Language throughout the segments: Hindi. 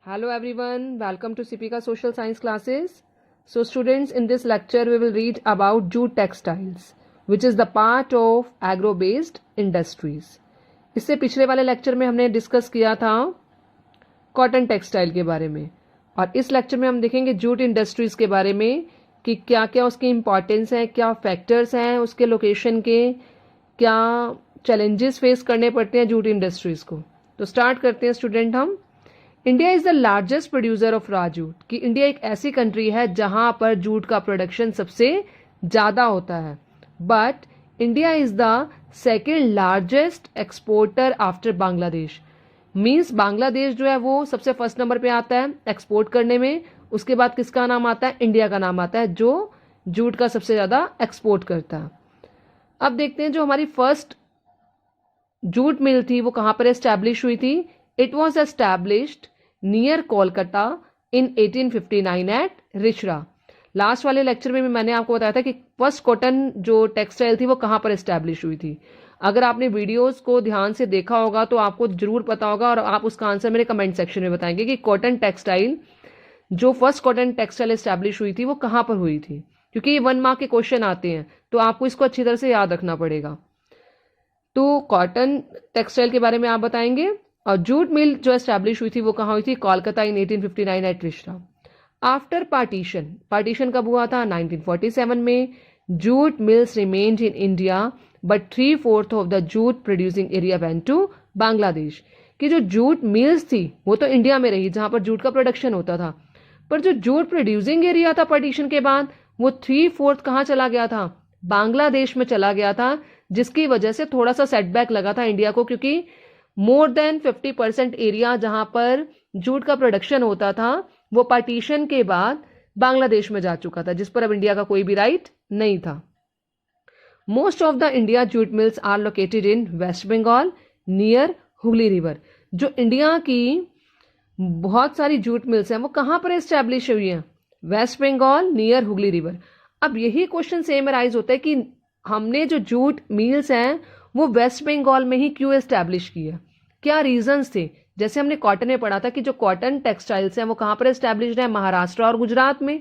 Hello everyone, welcome to Sipika Social Science classes. So students, in this lecture we will read about jute textiles, which is the part of agro-based industries. इससे पिछले वाले लेक्चर में हमने डिस्कस किया था कॉटन टेक्सटाइल के बारे में, और इस लेक्चर में हम देखेंगे जूट इंडस्ट्रीज के बारे में कि क्या क्या उसकी इम्पॉर्टेंस है, क्या फैक्टर्स हैं उसके लोकेशन के, क्या चैलेंजेस फेस करने पड़ते हैं जूट इंडस्ट्रीज को। तो स्टार्ट करते हैं स्टूडेंट हम। India is the largest producer of raw jute, कि इंडिया एक ऐसी कंट्री है जहां पर जूट का प्रोडक्शन सबसे ज्यादा होता है। But India is the second largest exporter after Bangladesh. Means Bangladesh जो है वो सबसे फर्स्ट नंबर पे आता है एक्सपोर्ट करने में। उसके बाद किसका नाम आता है? इंडिया का नाम आता है, जो जूट का सबसे ज्यादा एक्सपोर्ट करता है। अब देखते हैं जो हमारी फर्स्ट जूट मिल थी वो कहां पर एस्टैब्लिश हुई थी। It was established near Kolkata in 1859 at Rishra. Last वाले लेक्चर में भी मैंने आपको बताया था कि फर्स्ट कॉटन जो टेक्सटाइल थी वो कहां पर एस्टैब्लिश हुई थी। अगर आपने वीडियोस को ध्यान से देखा होगा तो आपको जरूर पता होगा, और आप उसका आंसर मेरे कमेंट सेक्शन में बताएंगे कि कॉटन टेक्सटाइल जो फर्स्ट कॉटन टेक्सटाइल एस्टैब्लिश हुई थी वो कहां पर हुई थी, क्योंकि ये 1 मार्क के क्वेश्चन आते हैं तो आपको इसको अच्छी तरह से याद रखना पड़ेगा। तो कॉटन टेक्सटाइल के बारे में आप बताएंगे। और जूट मिल जो एस्टैब्लिश हुई थी वो कहाँ हुई थी? Kolkata in 1859 at Rishra. After partition कब हुआ था? 1947 में। Jute mills remained in India but 3/4 of the jute producing area went to Bangladesh. कि जो जूट मिल्स थी वो तो इंडिया में रही जहां पर जूट का प्रोडक्शन होता था, पर जो जूट प्रोड्यूसिंग एरिया था पार्टीशन के बाद वो 3/4 कहाँ चला गया था? बांग्लादेश में चला गया था, जिसकी वजह से थोड़ा सा सेटबैक लगा था इंडिया को, क्योंकि मोर देन 50% एरिया जहां पर जूट का प्रोडक्शन होता था वो पार्टीशन के बाद बांग्लादेश में जा चुका था, जिस पर अब इंडिया का कोई भी राइट नहीं था। Most of the India jute mills are located in West Bengal near Hooghly river. जो इंडिया की बहुत सारी जूट मिल्स हैं वो कहां पर एस्टैब्लिश हुई हैं? West Bengal near Hooghly river. अब यही क्वेश्चन सेम अराइज होता है कि हमने जो जूट मिल्स हैं वो वेस्ट बंगाल में ही क्यों एस्टैब्लिश किया, क्या रीजंस थे? जैसे हमने कॉटन में पढ़ा था कि जो कॉटन टेक्सटाइल्स हैं वो कहां पर एस्टैब्लिश्ड है? महाराष्ट्र और गुजरात में।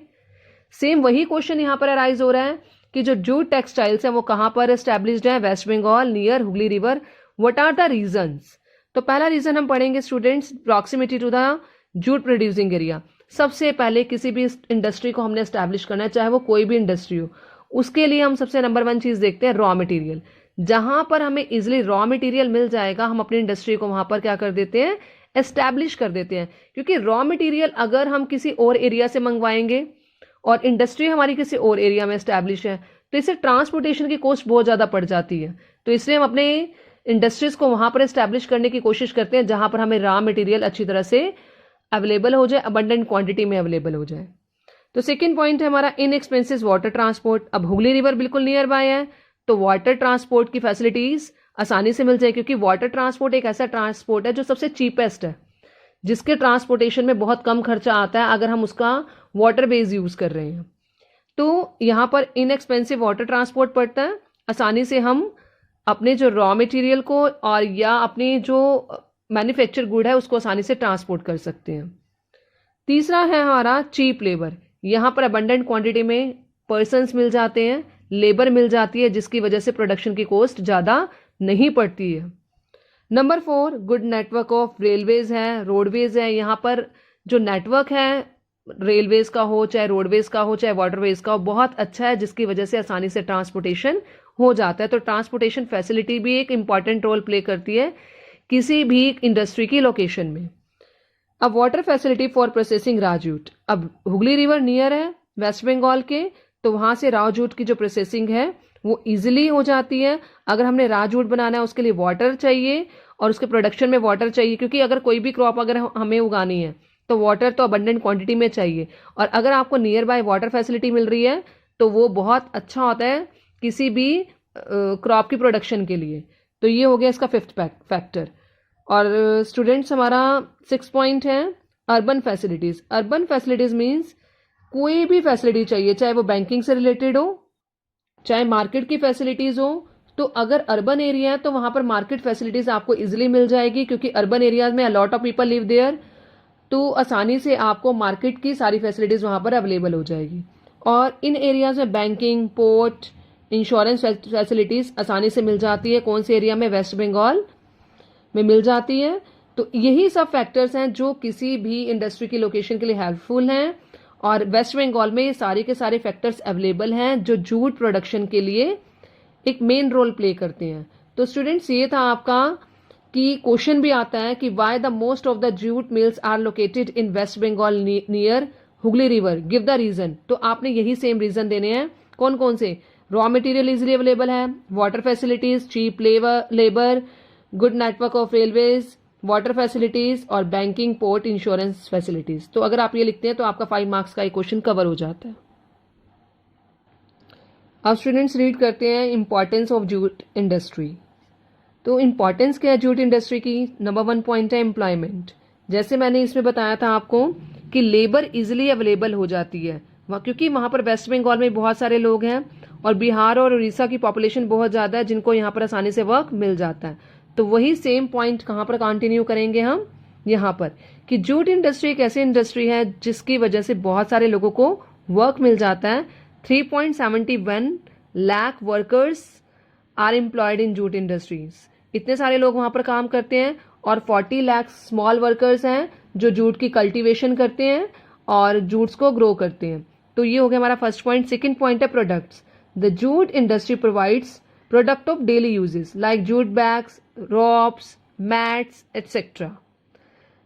सेम वही क्वेश्चन यहां पर अराइज हो रहा है कि जो जूट टेक्सटाइल्स हैं वो कहां पर एस्टैब्लिश्ड है? West Bengal near Hooghly river. What are the reasons? तो पहला रीजन हम पढ़ेंगे students, proximity to the jute producing area. सबसे पहले किसी भी इंडस्ट्री को हमने एस्टैब्लिश करना है, चाहे वो कोई भी इंडस्ट्री हो, उसके लिए हम सबसे नंबर 1 चीज देखते हैं रॉ मटेरियल। जहां पर हमें इजिली रॉ मटेरियल मिल जाएगा हम अपनी इंडस्ट्री को वहां पर क्या कर देते हैं? एस्टैब्लिश कर देते हैं। क्योंकि रॉ मटेरियल अगर हम किसी और एरिया से मंगवाएंगे और इंडस्ट्री हमारी किसी और एरिया में एस्टैब्लिश है तो इससे ट्रांसपोर्टेशन की कॉस्ट बहुत ज्यादा पड़ जाती है। तो इसलिए हम अपने इंडस्ट्रीज को वहां पर एस्टैब्लिश करने की कोशिश करते हैं जहां पर हमें रॉ मटेरियल अच्छी तरह से अवेलेबल हो जाए, अबंडेंट क्वांटिटी में अवेलेबल हो जाए। तो सेकेंड पॉइंट है हमारा इनएक्सपेंसिव वाटर ट्रांसपोर्ट। अब हुगली रिवर बिल्कुल नियर बाय है तो वाटर ट्रांसपोर्ट की फैसिलिटीज आसानी से मिल जाए, क्योंकि वाटर ट्रांसपोर्ट एक ऐसा ट्रांसपोर्ट है जो सबसे चीपेस्ट है, जिसके ट्रांसपोर्टेशन में बहुत कम खर्चा आता है अगर हम उसका वाटर बेस यूज कर रहे हैं। तो यहां पर इनएक्सपेंसिव वाटर ट्रांसपोर्ट पड़ता है, आसानी से हम अपने जो रॉ मटेरियल को और या अपनी जो मैन्युफैक्चर गुड है उसको आसानी से ट्रांसपोर्ट कर सकते हैं। तीसरा है हमारा चीप लेबर। यहां पर अबंडेंट क्वांटिटी में पर्सन्स मिल जाते हैं, लेबर मिल जाती है, जिसकी वजह से प्रोडक्शन की कॉस्ट ज्यादा नहीं पड़ती है। Number 4, good network of railways है, रोडवेज है। यहाँ पर जो नेटवर्क है रेलवेज का हो, चाहे रोडवेज का हो, चाहे वाटरवेज का हो, बहुत अच्छा है, जिसकी वजह से आसानी से ट्रांसपोर्टेशन हो जाता है। तो ट्रांसपोर्टेशन फैसिलिटी भी एक इंपॉर्टेंट रोल प्ले करती है किसी भी इंडस्ट्री की लोकेशन में। अब water facility for processing raw jute. अब हुगली रिवर नियर है वेस्ट बंगाल के, तो वहां से रॉ जूट की जो प्रोसेसिंग है वो इजिली हो जाती है। अगर हमने रॉ जूट बनाना है उसके लिए वाटर चाहिए और उसके प्रोडक्शन में वाटर चाहिए, क्योंकि अगर कोई भी क्रॉप अगर हमें उगानी है तो वाटर तो अबंडेंट क्वांटिटी में चाहिए, और अगर आपको नियर बाय वाटर फैसिलिटी मिल रही है तो वो बहुत अच्छा होता है किसी भी क्रॉप की प्रोडक्शन के लिए। तो ये हो गया इसका 5th फैक्टर। और स्टूडेंट्स हमारा 6 पॉइंट है urban facilities. Urban facilities means कोई भी फैसिलिटी चाहिए, चाहे वो बैंकिंग से रिलेटेड हो, चाहे मार्केट की फैसिलिटीज हो। तो अगर अर्बन एरिया है तो वहां पर मार्केट फैसिलिटीज आपको इजिली मिल जाएगी, क्योंकि अर्बन एरियाज में a lot of people live there. तो आसानी से आपको मार्केट की सारी फैसिलिटीज़ वहाँ पर अवेलेबल हो जाएगी। और इन एरियाज़ में बैंकिंग, पोर्ट, इंश्योरेंस फैसिलिटीज़ आसानी से मिल जाती है। कौन से एरिया में? वेस्ट बंगाल में मिल जाती है। तो यही सब फैक्टर्स हैं जो किसी भी इंडस्ट्री की लोकेशन के लिए हेल्पफुल हैं, और वेस्ट बंगाल में ये सारे के सारे फैक्टर्स अवेलेबल हैं जो जूट प्रोडक्शन के लिए एक मेन रोल प्ले करते हैं। तो स्टूडेंट्स, ये था आपका कि क्वेश्चन भी आता है कि why the most of the jute mills are located in West Bengal near Hooghly river, give the reason. तो आपने यही सेम रीजन देने हैं। कौन कौन से? रॉ मटेरियल इजिली अवेलेबल है, water facilities, cheap labour, good network of railways, water facilities, और बैंकिंग, पोर्ट, इंश्योरेंस फैसिलिटीज। तो अगर आप ये लिखते हैं तो आपका 5 मार्क्स का एक क्वेश्चन कवर हो जाता है। अब स्टूडेंट्स रीड करते हैं इंपॉर्टेंस ऑफ जूट इंडस्ट्री। तो इंपॉर्टेंस क्या है जूट इंडस्ट्री की? नंबर 1 पॉइंट है एम्प्लॉयमेंट। जैसे मैंने इसमें बताया था आपको कि लेबर इजिली अवेलेबल हो जाती है क्योंकि वहां पर वेस्ट बंगाल में बहुत सारे लोग हैं और बिहार और उड़ीसा की पॉपुलेशन बहुत ज़्यादा है जिनको यहाँ पर आसानी से वर्क मिल जाता है। तो वही सेम पॉइंट कहाँ पर कंटिन्यू करेंगे हम? यहाँ पर, कि जूट इंडस्ट्री एक ऐसी इंडस्ट्री है जिसकी वजह से बहुत सारे लोगों को वर्क मिल जाता है। 3.71 lakh workers are employed in jute industries. इतने सारे लोग वहां पर काम करते हैं, और 40 लाख स्मॉल वर्कर्स हैं जो जूट की कल्टीवेशन करते हैं और जूट्स को ग्रो करते हैं। तो ये हो गया हमारा फर्स्ट पॉइंट। सेकंड पॉइंट है products. The jute industry provides product of daily uses like jute bags, ropes, mats etcetera.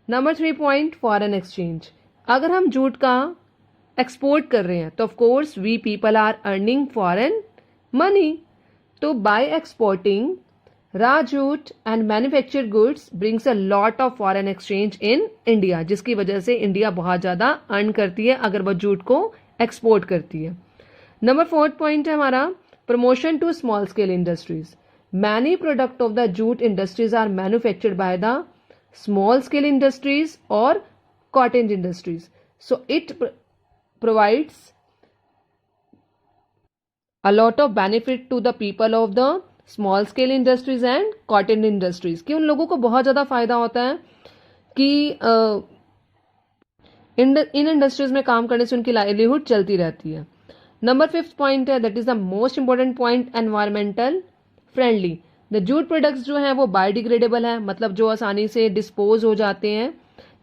Number 3 point, foreign exchange. अगर हम जूट का एक्सपोर्ट कर रहे हैं तो of course we people are earning foreign money. तो by exporting raw jute and manufactured goods brings a lot of foreign exchange in India, जिसकी वजह से इंडिया बहुत ज़्यादा अर्न करती है अगर वह जूट को एक्सपोर्ट करती है। नंबर 4 पॉइंट है हमारा promotion to small scale industries. Many product of the jute industries are manufactured by the small scale industries और cottage industries, so it provides a lot of benefit to the people of the small scale industries and cotton industries, कि उन लोगों को बहुत ज़्यादा फायदा होता है कि इन इंडस्ट्रीज में काम करने से उनकी लाइवलीहुड चलती रहती है। नंबर 5 पॉइंट है, that is the most important point, environmental friendly. The jute products जो हैं वो बायोडिग्रेडेबल है, मतलब जो आसानी से डिस्पोज हो जाते हैं।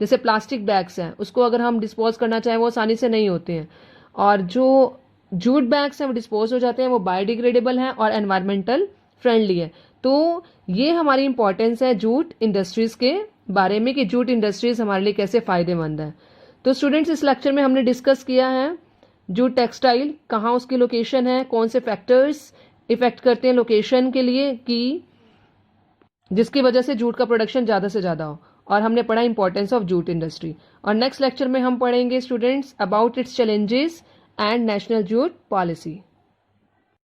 जैसे प्लास्टिक बैग्स हैं, उसको अगर हम डिस्पोज करना चाहें वो आसानी से नहीं होते हैं, और जो जूट बैग्स हैं वो डिस्पोज हो जाते हैं, वो बायोडिग्रेडेबल हैं और एनवायरमेंटल फ्रेंडली है। तो ये हमारी इंपॉर्टेंस है जूट इंडस्ट्रीज के बारे में कि जूट इंडस्ट्रीज हमारे लिए कैसे फायदेमंद है। तो स्टूडेंट्स, इस लेक्चर में हमने डिस्कस किया है जूट टेक्सटाइल, कहाँ उसकी लोकेशन है, कौन से फैक्टर्स इफेक्ट करते हैं लोकेशन के लिए कि जिसकी वजह से जूट का प्रोडक्शन ज़्यादा से ज़्यादा हो, और हमने पढ़ा इंपॉर्टेंस ऑफ जूट इंडस्ट्री। और नेक्स्ट लेक्चर में हम पढ़ेंगे students about it's challenges and national jute policy.